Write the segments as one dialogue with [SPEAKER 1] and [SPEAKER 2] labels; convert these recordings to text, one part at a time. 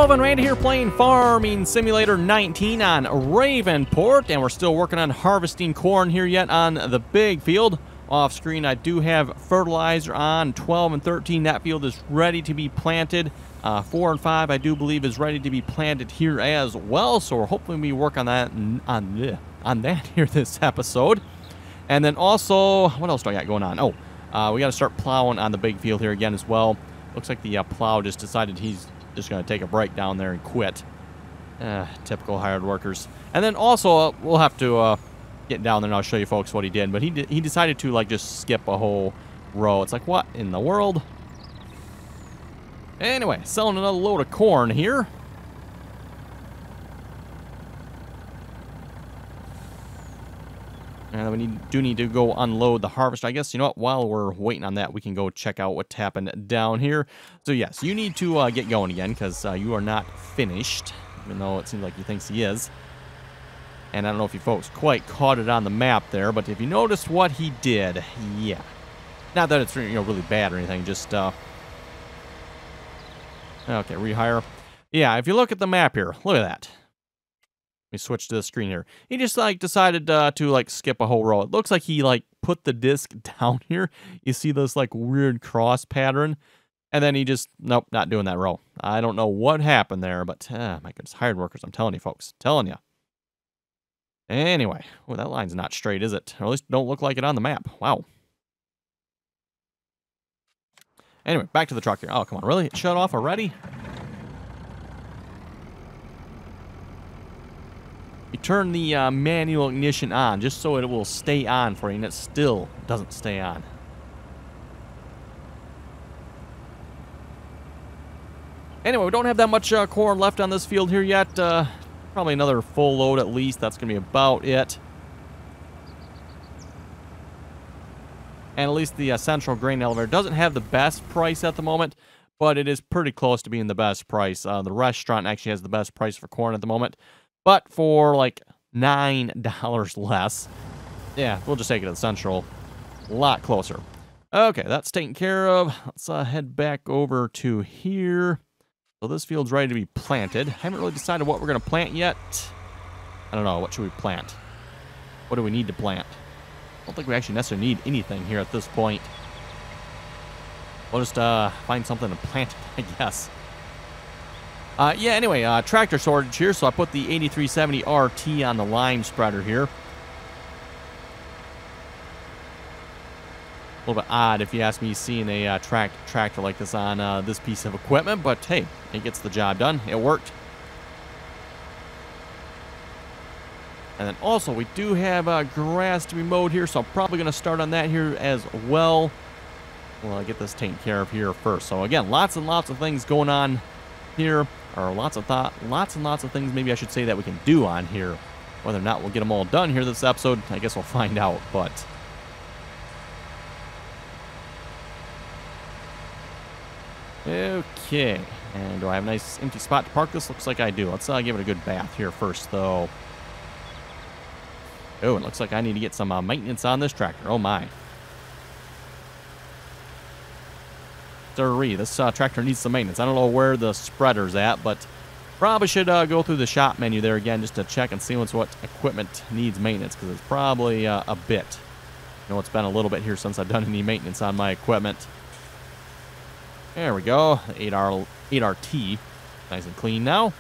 [SPEAKER 1] Calvin Randy here playing Farming Simulator 19 on Ravenport, and we're still working on harvesting corn here yet on the big field. Off screen, I do have fertilizer on 12 and 13. That field is ready to be planted. 4 and 5, I do believe, is ready to be planted here as well. So we're hoping we work on that here this episode. And then also, what else do I got going on? Oh, we got to start plowing on the big field here again as well. Looks like the plow just decided he's just going to take a break down there and quit. Typical hired workers. And then also, we'll have to get down there and I'll show you folks what he did. But he decided to like just skip a whole row. It's like, what in the world? Anyway, selling another load of corn here. And we do need to go unload the harvest. I guess, you know what, while we're waiting on that, we can go check out what happened down here. So, yes, you need to get going again because you are not finished, even though it seems like he thinks he is. And I don't know if you folks quite caught it on the map there, but if you noticed what he did, yeah. Not that it's really bad or anything, just... okay, rehire. Yeah, if you look at the map here, look at that. Let me switch to the screen here. He just like decided to like skip a whole row. It looks like he like put the disc down here. You see this like weird cross pattern, and then he just nope, not doing that row. I don't know what happened there, but my goodness, hired workers. I'm telling you, folks, telling you. Anyway, well, that line's not straight, is it? Or at least don't look like it on the map. Wow. Anyway, back to the truck here. Oh, come on, really? It shut off already? You turn the manual ignition on just so it will stay on for you, and it still doesn't stay on. Anyway, we don't have that much corn left on this field here yet. Probably another full load at least. That's going to be about it. And at least the central grain elevator doesn't have the best price at the moment, but it is pretty close to being the best price. The restaurant actually has the best price for corn at the moment. But for like $9 less, yeah, we'll just take it to the central. A lot closer. Okay, that's taken care of. Let's head back over to here. So this field's ready to be planted. Haven't really decided what we're going to plant yet. I don't know. What should we plant? What do we need to plant? I don't think we actually necessarily need anything here at this point. We'll just find something to plant, I guess. Yeah, anyway, tractor shortage here, so I put the 8370 RT on the line spreader here. A little bit odd, if you ask me, seeing a tractor like this on this piece of equipment, but hey, it gets the job done. It worked. And then also, we do have grass to be mowed here, so I'm probably going to start on that here as well. We'll get this taken care of here first. So again, lots and lots of things going on here. Or lots and lots of things, maybe I should say, that we can do on here. Whether or not we'll get them all done here this episode, I guess we'll find out, but... Okay. And do I have a nice empty spot to park this? Looks like I do. Let's give it a good bath here first, though. Oh, it looks like I need to get some maintenance on this tractor. Oh, my. Sorry, this tractor needs some maintenance. I don't know where the spreader's at, but probably should go through the shop menu there again just to check and see what equipment needs maintenance, because it's probably a bit. You know, it's been a little bit here since I've done any maintenance on my equipment. There we go. The 8RT. Nice and clean now.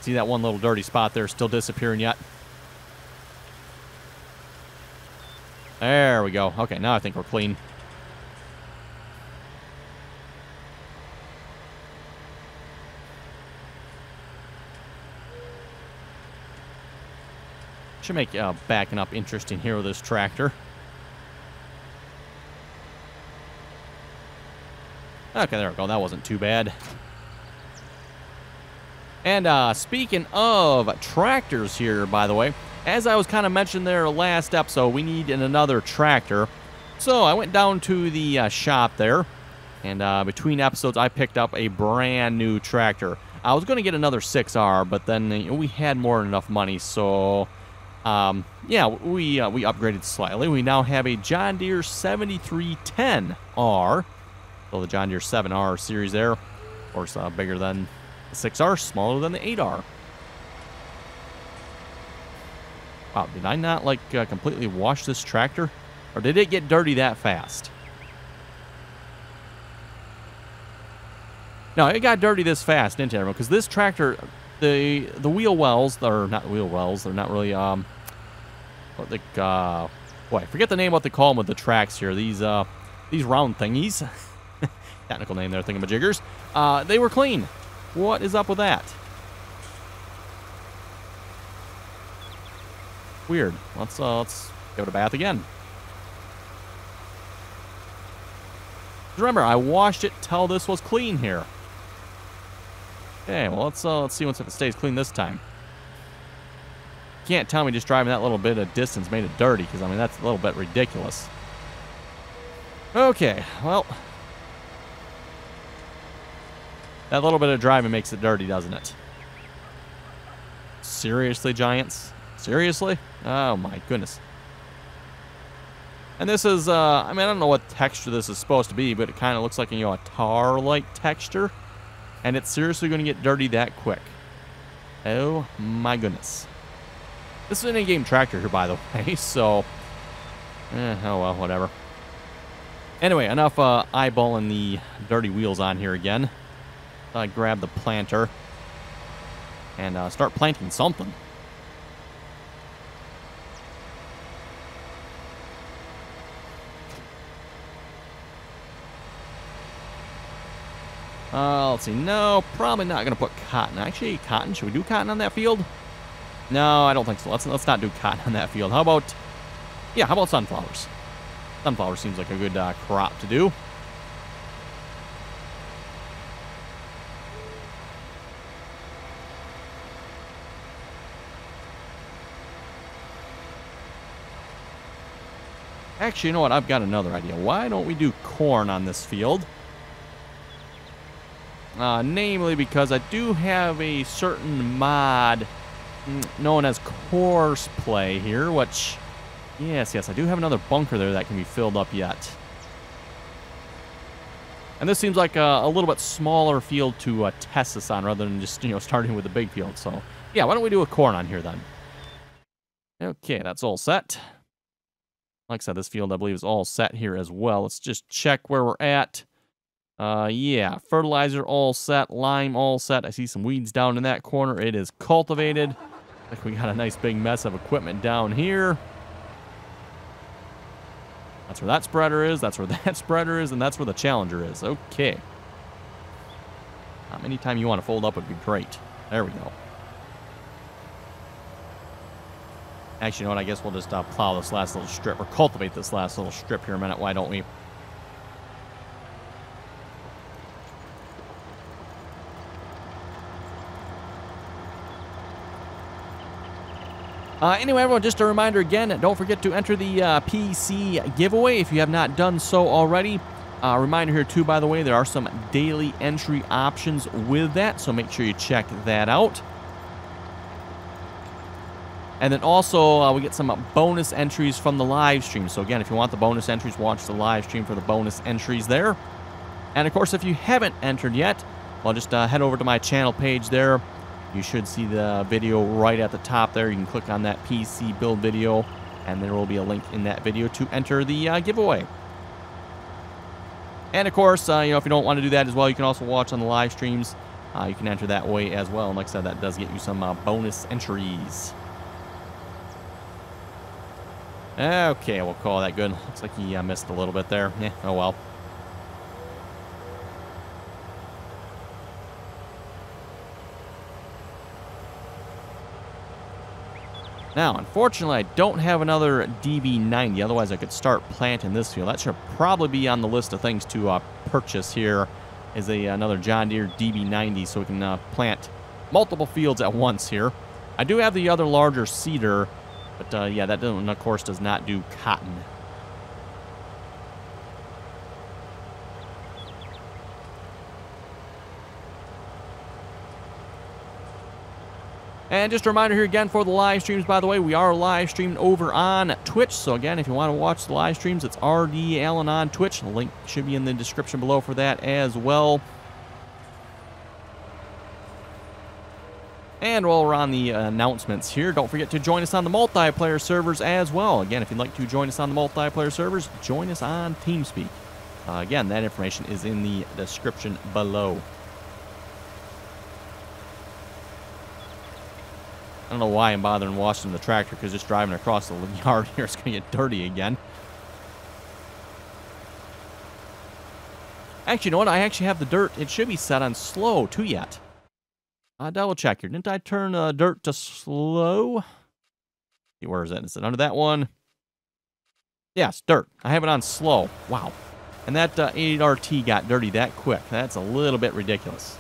[SPEAKER 1] See that one little dirty spot there still disappearing yet? There we go. Okay, now I think we're clean. Should make backing up interesting here with this tractor. Okay, there we go. That wasn't too bad. And speaking of tractors here, by the way, as I was kind of mentioning there last episode, we need another tractor. So I went down to the shop there, and between episodes, I picked up a brand new tractor. I was going to get another 6R, but then we had more than enough money, so yeah, we upgraded slightly. We now have a John Deere 7310R. So the John Deere 7R series there. Of course, bigger than the 6R, smaller than the 8R. Wow, did I not, like, completely wash this tractor? Or did it get dirty that fast? No, it got dirty this fast, didn't it, everyone? Because this tractor, the wheel wells, or not wheel wells, they're not really, boy, I forget the name what they call them with the tracks here. These round thingies. Technical name there, thingamajiggers. They were clean. What is up with that? Weird. Let's give it a bath again. Remember, I washed it till this was clean here. Okay, well, let's see if it stays clean this time. Can't tell me just driving that little bit of distance made it dirty, because, I mean, that's a little bit ridiculous. Okay, well, that little bit of driving makes it dirty, doesn't it? Seriously, Giants? Seriously? Oh, my goodness. And this is, I mean, I don't know what texture this is supposed to be, but it kind of looks like, you know, a tar-like texture. And it's seriously going to get dirty that quick. Oh, my goodness. This is an in-game tractor here, by the way, so... oh, well, whatever. Anyway, enough eyeballing the dirty wheels on here again. I grab the planter and start planting something. Let's see. No, probably not going to put cotton. Actually, cotton. Should we do cotton on that field? No, I don't think so. Let's not do cotton on that field. How about... yeah, how about sunflowers? Sunflower seems like a good crop to do. Actually, you know what? I've got another idea. Why don't we do corn on this field? Namely because I do have a certain mod known as course play here, which, yes, I do have another bunker there that can be filled up yet. And this seems like a little bit smaller field to test this on rather than just, you know, starting with a big field. So, yeah, why don't we do a corn on here then? Okay, that's all set. Like I said, this field, I believe, is all set here as well. Let's just check where we're at. Yeah, fertilizer all set, lime all set. I see some weeds down in that corner. It is cultivated. Like we got a nice big mess of equipment down here. That's where that spreader is, that's where that spreader is, and that's where the Challenger is. Okay. Anytime you want to fold up would be great. There we go. Actually, you know what? I guess we'll just plow this last little strip, or cultivate this last little strip here a minute. Why don't we? Anyway, everyone, just a reminder again, don't forget to enter the PC giveaway if you have not done so already. Reminder here, too, by the way, there are some daily entry options with that, so make sure you check that out. And then also, we get some bonus entries from the live stream. So again, if you want the bonus entries, watch the live stream for the bonus entries there. And of course, if you haven't entered yet, well, just head over to my channel page there. You should see the video right at the top there. You can click on that PC build video, and there will be a link in that video to enter the giveaway. And of course, you know, if you don't want to do that as well, you can also watch on the live streams. You can enter that way as well. And like I said, that does get you some bonus entries. Okay, we'll call that good. Looks like he missed a little bit there. Yeah, oh well. Now, unfortunately, I don't have another DB90. Otherwise, I could start planting this field. That should probably be on the list of things to purchase here. Is another John Deere DB90, so we can plant multiple fields at once here. I do have the other larger seeder, but yeah, that doesn't, of course, does not do cotton. And just a reminder here again for the live streams, by the way, we are live streaming over on Twitch. So again, if you want to watch the live streams, it's RDAllen on Twitch. The link should be in the description below for that as well. And while we're on the announcements here, don't forget to join us on the multiplayer servers as well. Again, if you'd like to join us on the multiplayer servers, join us on TeamSpeak. Again, that information is in the description below. I don't know why I'm bothering washing the tractor, because just driving across the yard here is going to get dirty again. Actually, you know what? I actually have the dirt. It should be set on slow, too, yet. Double check here. Didn't I turn dirt to slow? Where is it? Is it under that one? Yes, dirt. I have it on slow. Wow. And that 88RT got dirty that quick. That's a little bit ridiculous.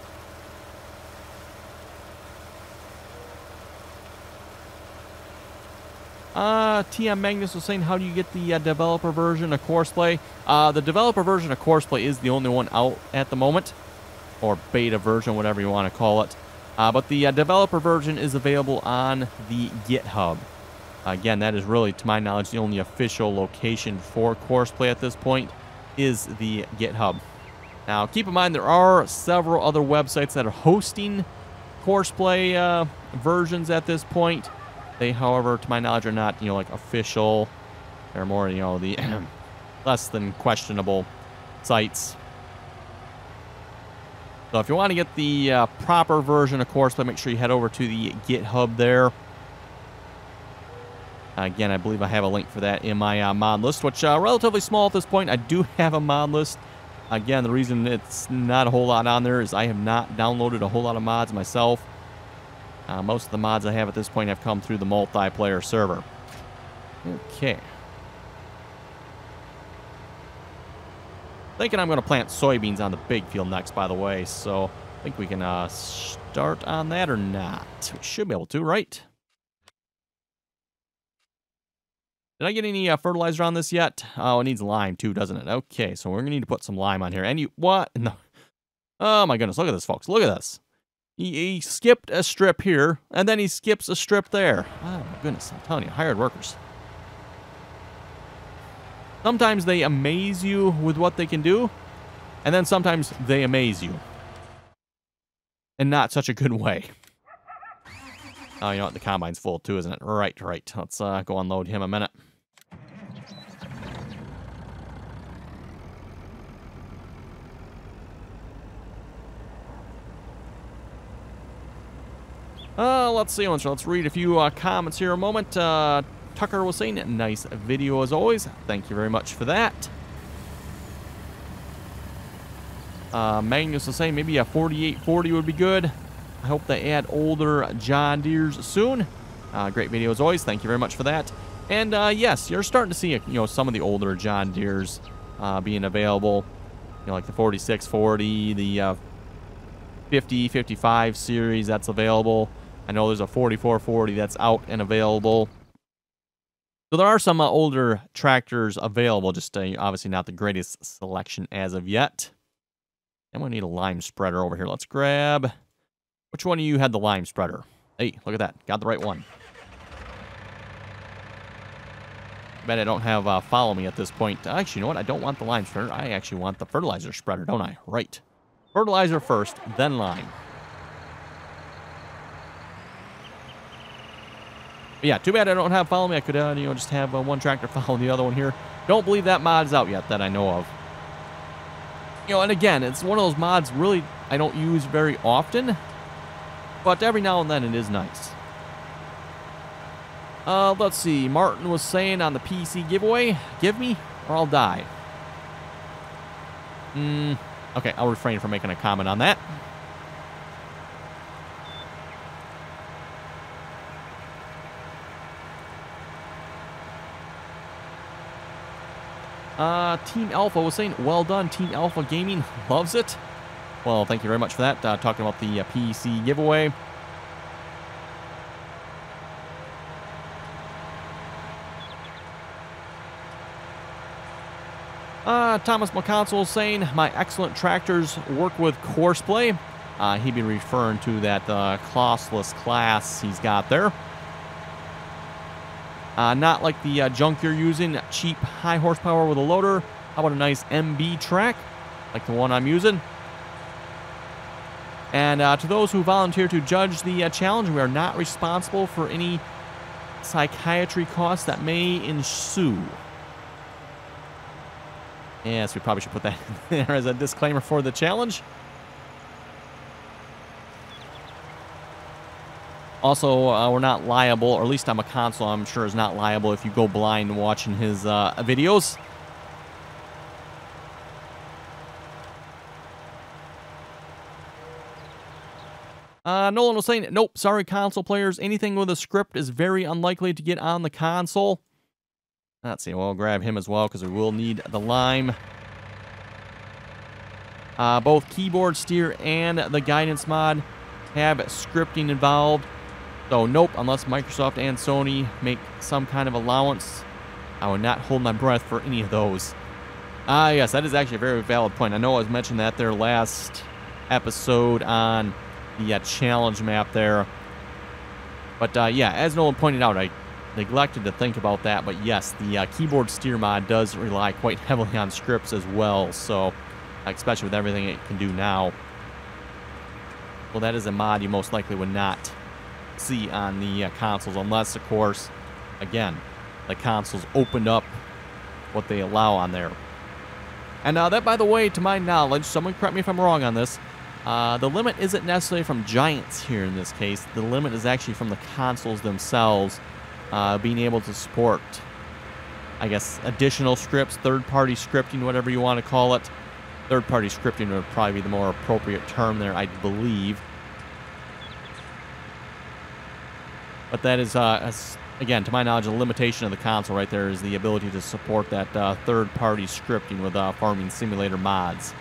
[SPEAKER 1] TM Magnus was saying, how do you get the developer version of Courseplay? The developer version of Courseplay is the only one out at the moment, or beta version, whatever you want to call it. But the developer version is available on the GitHub. Again, that is really, to my knowledge, the only official location for Courseplay at this point is the GitHub. Now, keep in mind, there are several other websites that are hosting Courseplay versions at this point. They, however, to my knowledge, are not, like official. They're more, the less than questionable sites. So if you want to get the proper version of Courseplay, make sure you head over to the GitHub there. Again, I believe I have a link for that in my mod list, which relatively small at this point. I do have a mod list. Again, the reason it's not a whole lot on there is I have not downloaded a whole lot of mods myself. Most of the mods I have at this point have come through the multiplayer server. Okay. Thinking I'm going to plant soybeans on the big field next, by the way, so I think we can start on that or not. We should be able to, right? Did I get any fertilizer on this yet? Oh, it needs lime too, doesn't it? Okay, so we're going to need to put some lime on here. And you, what? No. Oh my goodness, look at this, folks. Look at this. He skipped a strip here, and then he skips a strip there. Oh my goodness, I'm telling you, hired workers. Sometimes they amaze you with what they can do, and then sometimes they amaze you. In not such a good way. Oh, you know what? The combine's full too, isn't it? Right. Let's go unload him a minute. Let's see. Let's read a few comments here a moment. Tucker was saying, nice video as always. Thank you very much for that. Magnus was saying maybe a 4840 would be good. I hope they add older John Deeres soon. Great video as always. Thank you very much for that. And yes, you're starting to see some of the older John Deeres being available. Like the 4640, the 5055 series that's available. I know there's a 4440 that's out and available. So there are some older tractors available, just obviously not the greatest selection as of yet. And we need a lime spreader over here. Let's grab... Which one of you had the lime spreader? Hey, look at that. Got the right one. Bet I don't have follow me at this point. Actually, you know what? I don't want the lime spreader. I actually want the fertilizer spreader, don't I? Right. Fertilizer first, then lime. But yeah, too bad I don't have follow me. I could, just have one tractor follow the other one here. Don't believe that mod's out yet that I know of. And again, it's one of those mods really I don't use very often. But every now and then it is nice. Let's see. Martin was saying on the PC giveaway, give me or I'll die. Okay, I'll refrain from making a comment on that. Team Alpha was saying, well done, Team Alpha Gaming loves it. Well, thank you very much for that. Talking about the PC giveaway. Thomas McConsole saying, my excellent tractors work with Courseplay. He'd be referring to that costless class he's got there. Not like the junk you're using, cheap high horsepower with a loader. How about a nice MB track, like the one I'm using? And to those who volunteer to judge the challenge, we are not responsible for any psychiatry costs that may ensue. Yes, we probably should put that in there as a disclaimer for the challenge. Also, we're not liable, or at least on a console, I'm sure is not liable if you go blind watching his videos. Nolan was saying, nope, sorry console players, anything with a script is very unlikely to get on the console. Let's see, we'll grab him as well because we will need the lime. Both keyboard steer and the guidance mod have scripting involved. So nope, unless Microsoft and Sony make some kind of allowance, I would not hold my breath for any of those. Yes, that is actually a very valid point. I know I was mentioning that there last episode on the challenge map there. But yeah, as Nolan pointed out, I neglected to think about that. But yes, the keyboard steer mod does rely quite heavily on scripts as well. So, especially with everything it can do now. Well, that is a mod you most likely would not see on the consoles, unless, of course, again, the consoles opened up what they allow on there. And that, by the way, to my knowledge, someone correct me if I'm wrong on this, the limit isn't necessarily from Giants here in this case. The limit is actually from the consoles themselves being able to support, I guess, additional scripts, third-party scripting, whatever you want to call it. Third-party scripting would probably be the more appropriate term there, I believe. But that is, again, to my knowledge, a limitation of the console right there is the ability to support that third-party scripting with farming simulator mods.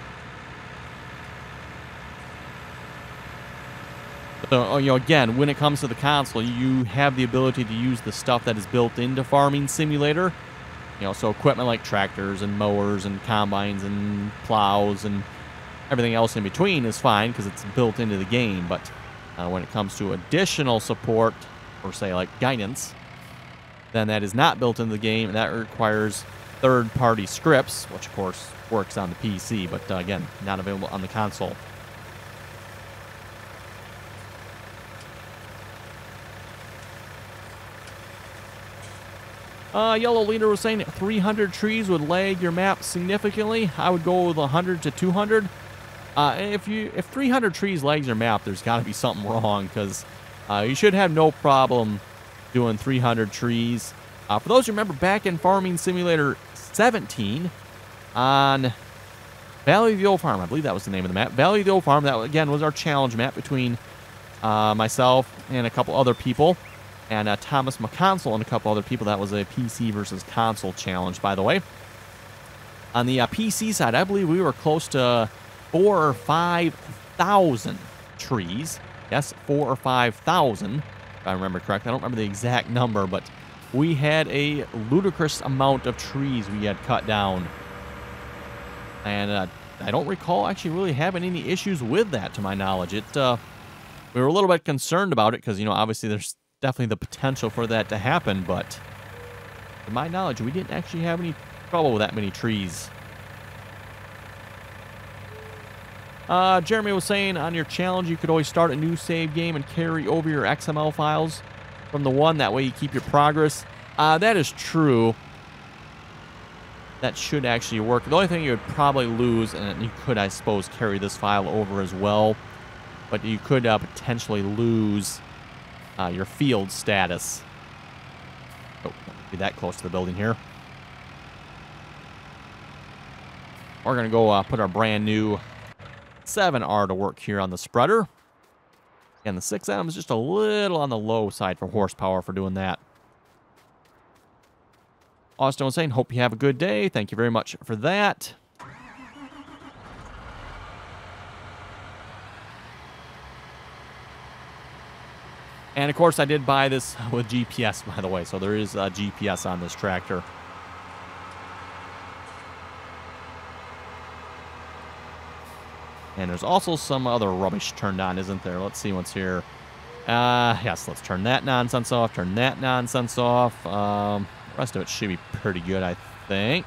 [SPEAKER 1] So, you know, again, when it comes to the console, you have the ability to use the stuff that is built into Farming Simulator. You know, so equipment like tractors and mowers and combines and plows and everything else in between is fine because it's built into the game. But when it comes to additional support, or say like guidance, then that is not built into the game, and that requires third-party scripts, which of course works on the PC, but again, not available on the console. Yellow Leader was saying 300 trees would lag your map significantly. I would go with 100 to 200. If 300 trees lags your map, there's got to be something wrong, because you should have no problem doing 300 trees. For those who remember, back in Farming Simulator 17 on Valley of the Old Farm, I believe that was the name of the map. Valley of the Old Farm, that again was our challenge map between myself and a couple other people. And Thomas McConsole and a couple other people. That was a PC versus console challenge, by the way. On the PC side, I believe we were close to 4,000 or 5,000 trees. Yes, 4,000 or 5,000, if I remember correctly. I don't remember the exact number, but we had a ludicrous amount of trees we had cut down. And I don't recall actually really having any issues with that, to my knowledge. We were a little bit concerned about it because, you know, obviously there's definitely the potential for that to happen, but to my knowledge, we didn't actually have any trouble with that many trees. Jeremy was saying on your challenge, you could always start a new save game and carry over your XML files from the one. That way you keep your progress. That is true. That should actually work. The only thing you would probably lose, and you could, I suppose, carry this file over as well, but you could potentially lose your field status. Oh, don't be that close to the building here. We're going to go put our brand new 7R to work here on the spreader. And the 6M is just a little on the low side for horsepower for doing that. Austin was saying, hope you have a good day. Thank you very much for that. And of course, I did buy this with GPS, by the way, so there is GPS on this tractor. And there's also some other rubbish turned on, isn't there? Let's see what's here. Yes, let's turn that nonsense off, turn that nonsense off. The rest of it should be pretty good, I think.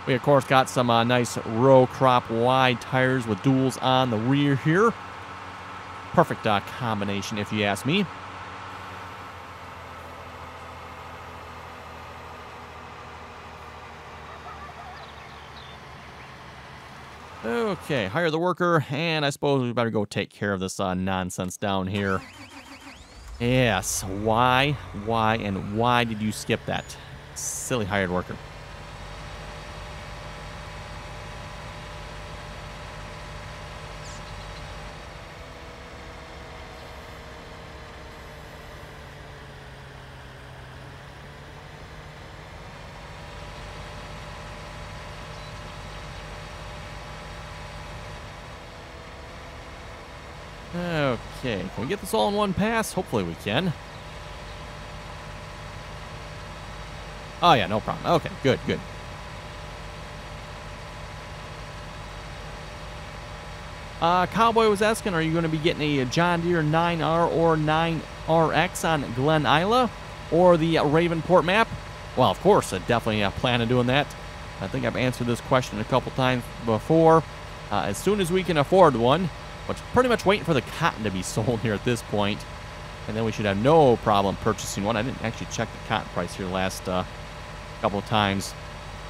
[SPEAKER 1] We, of course, got some nice row crop wide tires with duals on the rear here. Perfect combination, if you ask me. Okay, hire the worker, and I suppose we better go take care of this nonsense down here. Yes, why, and why did you skip that? Silly hired worker. Okay, can we get this all in one pass? Hopefully we can. Oh yeah, no problem. Okay, good, good. Cowboy was asking, are you going to be getting a John Deere 9R or 9RX on Glen Isla or the Ravenport map? Well, of course, I definitely plan on doing that. I think I've answered this question a couple times before. As soon as we can afford one, but pretty much waiting for the cotton to be sold here at this point, and then we should have no problem purchasing one. I didn't actually check the cotton price here last couple of times.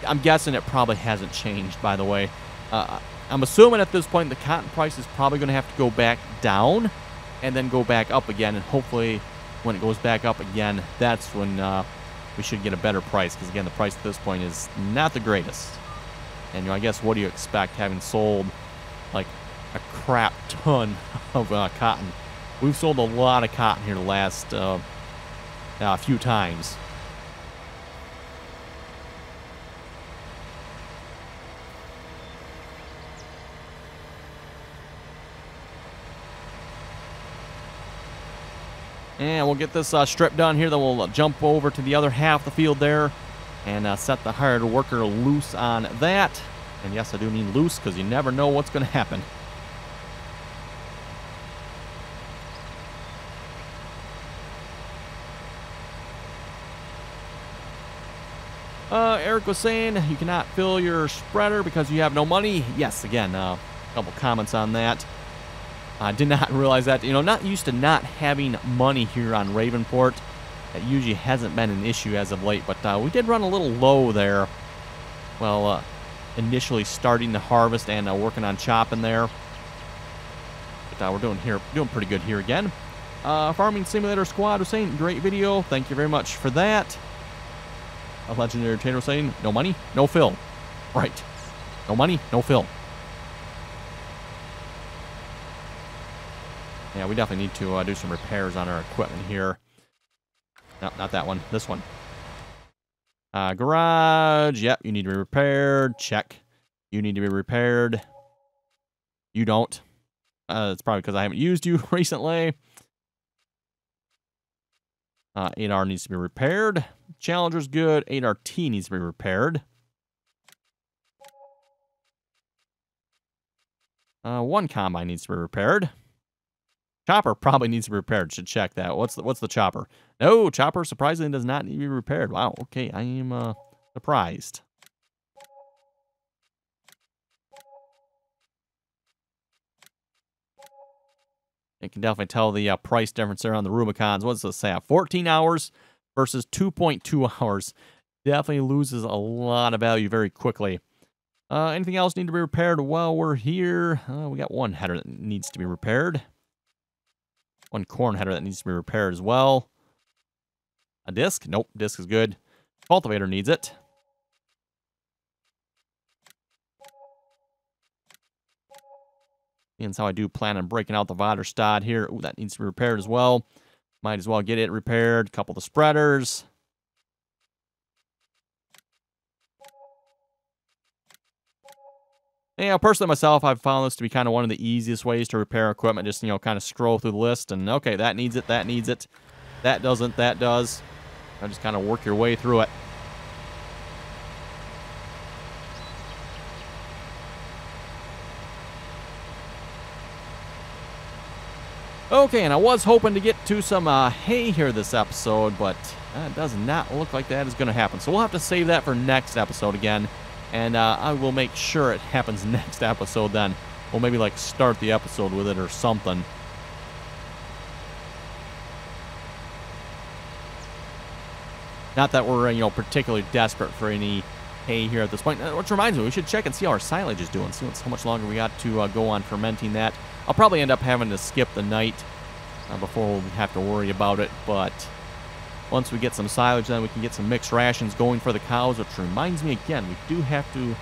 [SPEAKER 1] I'm guessing it probably hasn't changed, by the way. I'm assuming at this point the cotton price is probably going to have to go back down and then go back up again, and hopefully when it goes back up again, that's when we should get a better price, because again, the price at this point is not the greatest. And I guess, what do you expect, having sold like a crap ton of cotton? We've sold a lot of cotton here the last few times. And we'll get this strip done here, then we'll jump over to the other half of the field there and set the hired worker loose on that. And yes, I do mean loose, because you never know what's going to happen. Eric was saying you cannot fill your spreader because you have no money. Yes, again, a couple comments on that. I did not realize that. You know, not used to not having money here on Ravenport. That usually hasn't been an issue as of late, but we did run a little low there. Well, initially starting the harvest and working on chopping there. But we're doing pretty good here again. Farming Simulator Squad was saying, great video. Thank you very much for that. A Legendary Trader was saying, no money, no fill. Right. No money, no fill. Yeah, we definitely need to do some repairs on our equipment here. No, not that one. This one. Garage. Yep, you need to be repaired. Check. You need to be repaired. You don't. It's probably because I haven't used you recently. 8R needs to be repaired. Challenger's good. 8RT needs to be repaired. One combine needs to be repaired. Chopper probably needs to be repaired. Should check that. What's the chopper? No, chopper surprisingly does not need to be repaired. Wow. Okay, I am surprised. You can definitely tell the price difference there on the Rubicons. What's this say? 14 hours versus 2.2 hours. Definitely loses a lot of value very quickly. Anything else need to be repaired while we're here? We got one header that needs to be repaired. One corn header that needs to be repaired as well. A disc? Nope, disc is good. Cultivator needs it. Seeing how I do plan on breaking out the Vaderstad here. Ooh, that needs to be repaired as well. Might as well get it repaired. A couple of the spreaders. Personally myself, I've found this to be kind of one of the easiest ways to repair equipment. Just, kind of scroll through the list and, okay, that needs it, that needs it. That doesn't, that does. I just kind of work your way through it. Okay, and I was hoping to get to some hay here this episode, but it does not look like that is going to happen. So we'll have to save that for next episode again, and I will make sure it happens next episode then. We'll maybe, like, start the episode with it or something. Not that we're, particularly desperate for any hay here at this point. Which reminds me, we should check and see how our silage is doing. See how much longer we got to go on fermenting that. I'll probably end up having to skip the night before we'll have to worry about it. But once we get some silage, then we can get some mixed rations going for the cows. Which reminds me again, we do have to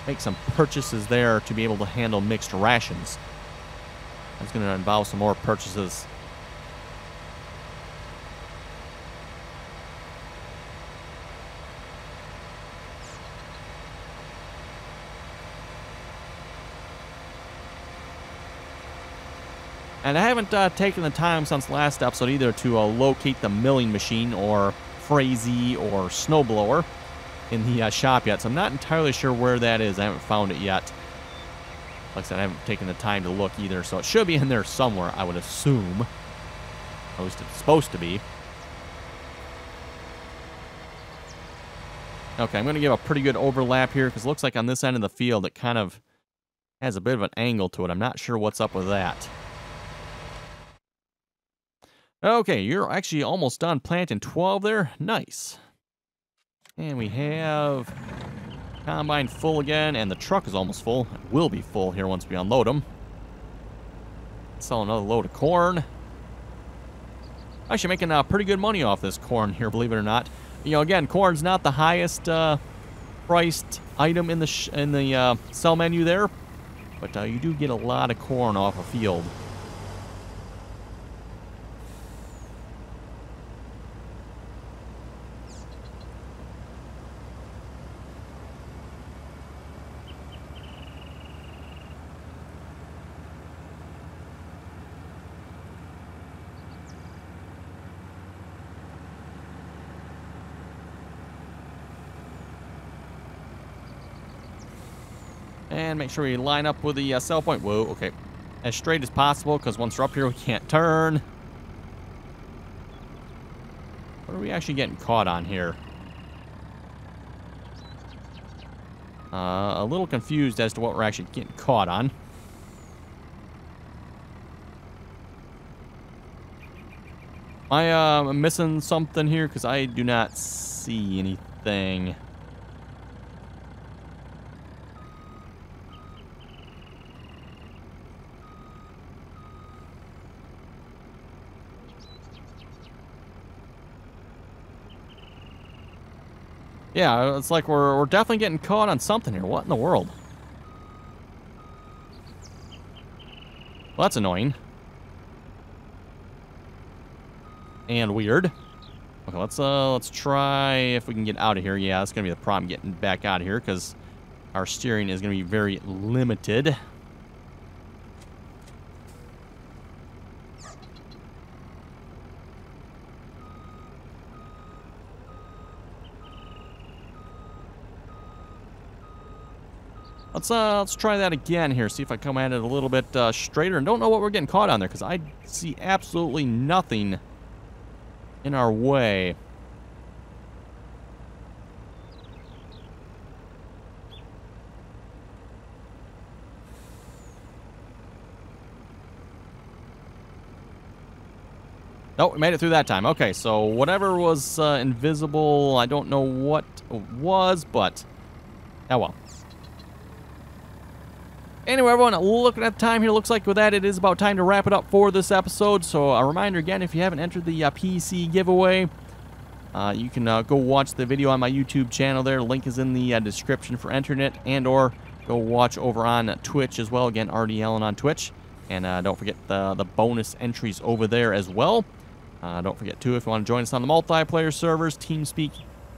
[SPEAKER 1] make some purchases there to be able to handle mixed rations. That's going to involve some more purchases. And I haven't taken the time since last episode either to locate the milling machine or Frazee or snowblower in the shop yet. So I'm not entirely sure where that is. I haven't found it yet. Like I said, I haven't taken the time to look either. So it should be in there somewhere, I would assume. At least it's supposed to be. Okay, I'm going to give a pretty good overlap here because it looks like on this end of the field it kind of has a bit of an angle to it. I'm not sure what's up with that. Okay, you're actually almost done planting 12 there. Nice. And we have combine full again, and the truck is almost full. It will be full here once we unload them. Sell another load of corn. Actually making pretty good money off this corn here, believe it or not. Again, corn's not the highest priced item in the sell menu there, but you do get a lot of corn off a field. And make sure we line up with the sell point. Whoa, okay. As straight as possible, because once we're up here, we can't turn. What are we actually getting caught on here? A little confused as to what we're actually getting caught on. Am I missing something here? Because I do not see anything. Yeah, it's like we're definitely getting caught on something here. What in the world? Well, that's annoying. And weird. Okay, let's try if we can get out of here. Yeah, that's gonna be the problem, getting back out of here, because our steering is gonna be very limited. Let's try that again here. See if I come at it a little bit straighter. And don't know what we're getting caught on there, because I see absolutely nothing in our way. Oh, we made it through that time. Okay, so whatever was invisible, I don't know what it was, but oh well. Anyway, everyone, looking at the time here, looks like with that, it is about time to wrap it up for this episode. So a reminder again, if you haven't entered the PC giveaway, you can go watch the video on my YouTube channel there. Link is in the description for entering it, and or go watch over on Twitch as well. Again, RDAllen on Twitch. And don't forget the bonus entries over there as well. Don't forget, too, if you want to join us on the multiplayer servers, TeamSpeak,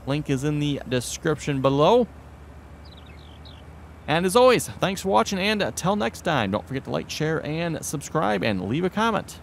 [SPEAKER 1] link is in the description below. And as always, thanks for watching, and until next time, don't forget to like, share, and subscribe, and leave a comment.